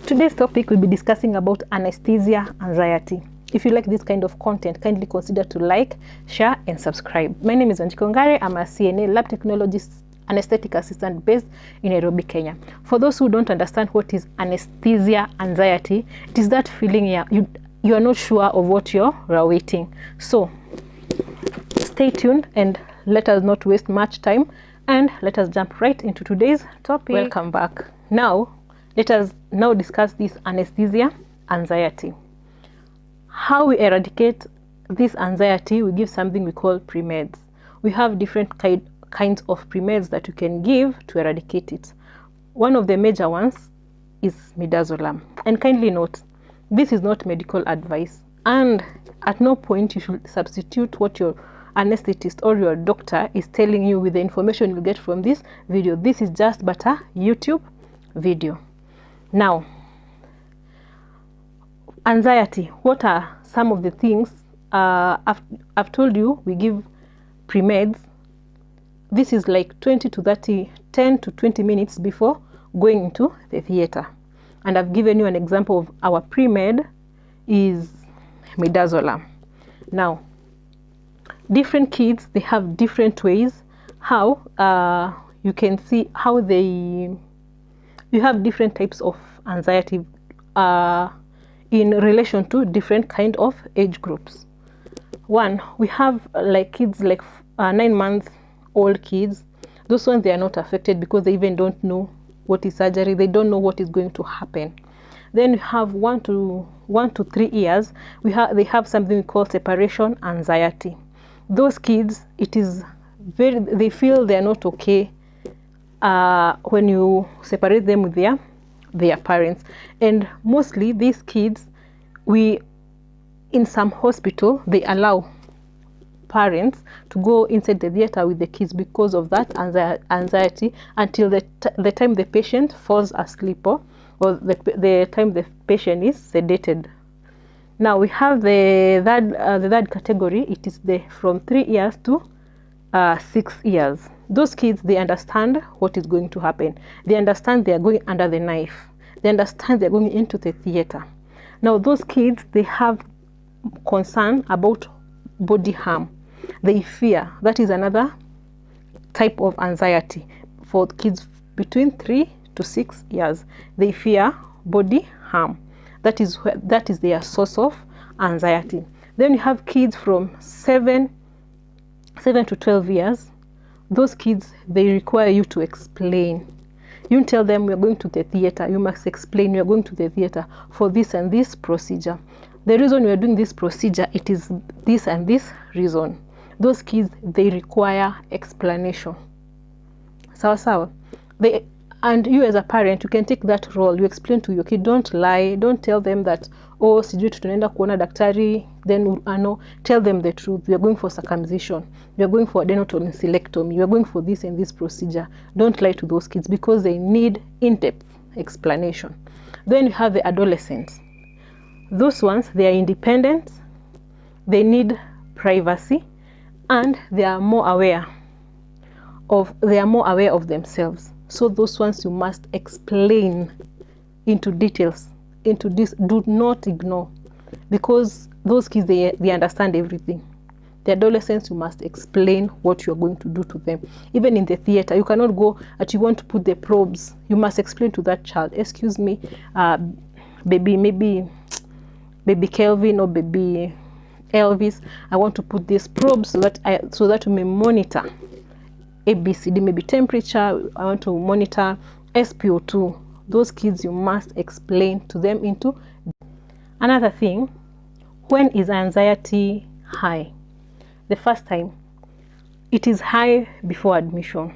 Today's topic will be discussing about anesthesia anxiety. If you like this kind of content, kindly consider to like, share, and subscribe. My name is Wanjiko Ngare. I'm a CNA lab technologist, anesthetic assistant based in Nairobi, Kenya. For those who don't understand what is anesthesia anxiety, it is that feeling you are not sure of what you're awaiting. So stay tuned and let us not waste much time, and let us jump right into today's topic. Welcome back. Let us now discuss this anesthesia anxiety. How we eradicate this anxiety, we give something we call pre-meds. We have different kinds of pre-meds that you can give to eradicate it. One of the major ones is midazolam. And kindly note, this is not medical advice, and at no point you should substitute what your anesthetist or your doctor is telling you with the information you get from this video. This is just but a YouTube video. Now, anxiety, what are some of the things? I've told you we give pre-meds. This is like 10 to 20 minutes before going into the theater. And I've given you an example of our pre-med is midazolam. Now, different kids, they have different ways how you can see how you have different types of anxiety in relation to different kind of age groups. One, we have like kids like 9-month-old kids. Those ones, they are not affected because they even don't know what is surgery. They don't know what is going to happen. Then we have 1 to 3 years. They have something we call separation anxiety. Those kids, they feel they are not okay when you separate them with their parents. And mostly these kids, in some hospital, they allow parents to go inside the theater with the kids because of that anxiety until the time the patient falls asleep or the time the patient is sedated. Now we have the third category. It is from 3 years to 6 years. Those kids, they understand what is going to happen. They understand they are going under the knife. They understand they are going into the theater. Now those kids, they have concern about body harm. They fear. That is another type of anxiety for kids between 3 to 6 years. They fear body harm. That is their source of anxiety. Then you have kids from 7 to 12 years. Those kids, they require you to explain. You tell them we are going to the theater. You must explain we are going to the theater for this and this procedure. The reason we are doing this procedure, it is this and this reason. Those kids, they require explanation. Sawa. And you as a parent, you can take that role. You explain to your kid. Don't lie. Don't tell them that, oh, sijui tunaenda kuona daktari. Then tell them the truth. We are going for circumcision. We are going for adenotonsillectomy. We are going for this and this procedure. Don't lie to those kids because they need in-depth explanation. Then you have the adolescents. Those ones, they are independent. They need privacy, and they are more aware of themselves. So those ones you must explain into details, into this. Do not ignore, because those kids, they understand everything. The adolescents, you must explain what you are going to do to them. Even in the theater, you cannot go that you want to put the probes. You must explain to that child, excuse me, baby Kelvin or baby Elvis, I want to put these probes so that you may monitor ABCD, maybe temperature. I want to monitor SpO2. Those kids, you must explain to them into. Another thing, when is anxiety high? The first time, it is high before admission.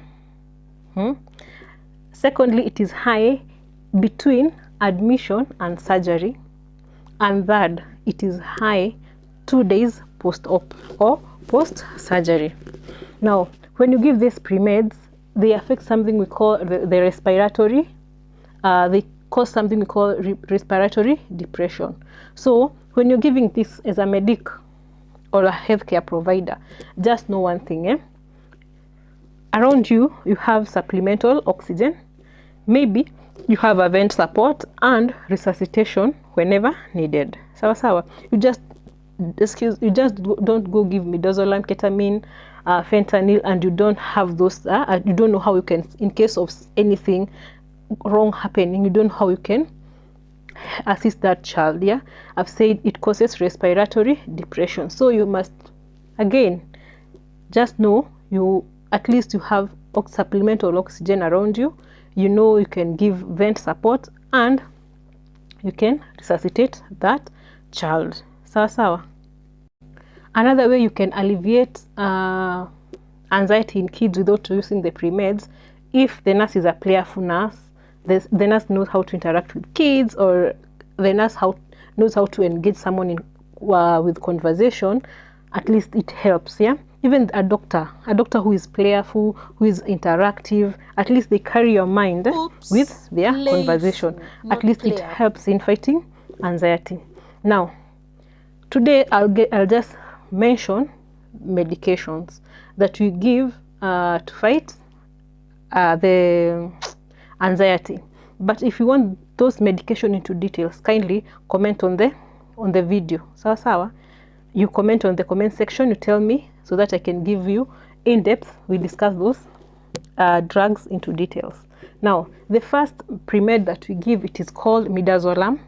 Secondly, it is high between admission and surgery. And third, it is high 2 days post-op or post-surgery. Now, when you give these pre-meds, they affect something we call the respiratory. They cause something we call respiratory depression. So when you're giving this as a medic or a healthcare provider, just know one thing. Around you, you have supplemental oxygen. Maybe you have a vent support and resuscitation whenever needed. Sawa sawa. You just don't go give midazolam, ketamine, fentanyl, and you don't have those. You don't know how you can, in case of anything wrong happening, you don't know how you can assist that child. Yeah, I've said it causes respiratory depression, so you must again just know you at least you have supplemental oxygen around you. You know you can give vent support and you can resuscitate that child. Sawa sawa. Another way you can alleviate anxiety in kids without using the pre-meds, if the nurse is a playful nurse, the nurse knows how to interact with kids, or the nurse knows how to engage someone in with conversation, at least it helps. Yeah, even a doctor who is playful, who is interactive, at least they carry your mind with their conversation. At least it helps in fighting anxiety. Now, today I'll just mention medications that we give to fight the anxiety. But if you want those medication into details, kindly comment on the video. Sawa sawa. You comment on the comment section, you tell me so that I can give you in depth. We discuss those drugs into details. Now, the first pre-med that we give, it is called midazolam.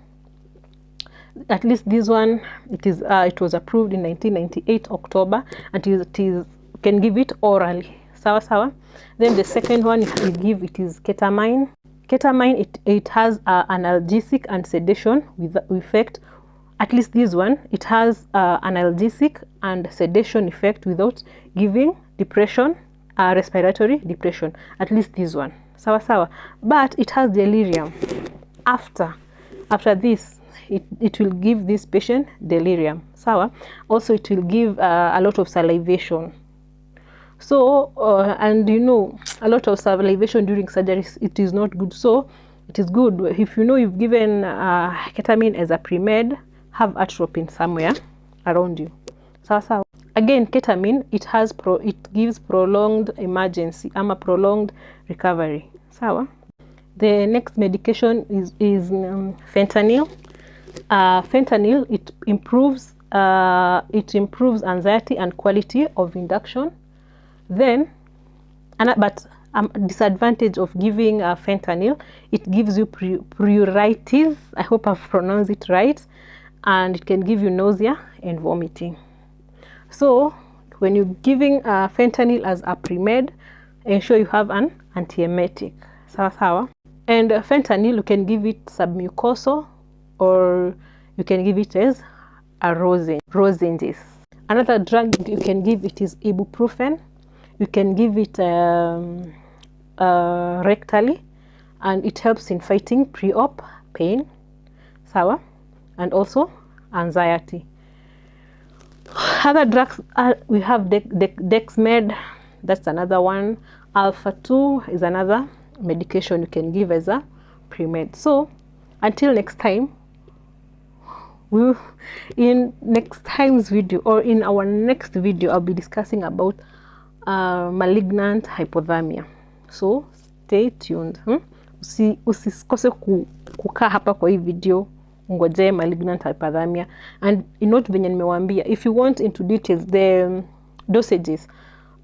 At least this one, it was approved in 1998 October, and you can give it orally. Sawa sawa. Then the second one we give, it is ketamine. Ketamine, it has analgesic and sedation with effect. At least this one, it has analgesic and sedation effect without giving depression, respiratory depression. At least this one. Sawa sawa. But it has delirium. After this, it will give this patient delirium. Sawa. Also, it will give a lot of salivation. So, and you know, a lot of salivation during surgeries, it is not good. So, it is good if you know you've given ketamine as a pre-med, have atropine somewhere around you. Sawa sawa. Again, ketamine, it gives prolonged emergency, prolonged recovery. Sawa. The next medication is fentanyl. Fentanyl, it improves anxiety and quality of induction. Then, but disadvantage of giving fentanyl, it gives you pruritus. I hope I've pronounced it right, and it can give you nausea and vomiting. So, when you're giving fentanyl as a pre-med, ensure you have an antiemetic. Sawa sawa. And fentanyl, you can give it submucosal, or you can give it as a lozenges. Another drug you can give it is ibuprofen. You can give it rectally, and it helps in fighting pre-op pain. Sawa. And also anxiety. Other drugs we have Dexmed. That's another one. Alpha-2 is another medication you can give as a pre-med. So until next time, in next time's video, or in our next video, I'll be discussing about malignant hypothermia. So stay tuned. Usikose kukaa hapa kwa hii video, ngoje malignant hypothermia. And note venye nimewambia, if you want into details the dosages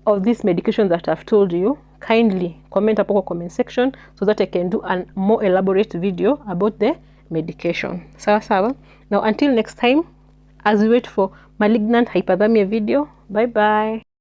of this medication that I've told you, kindly comment hapo kwa comment section so that I can do a more elaborate video about the medication. Sawa sawa. Now until next time, as we wait for malignant hypothermia video, bye bye.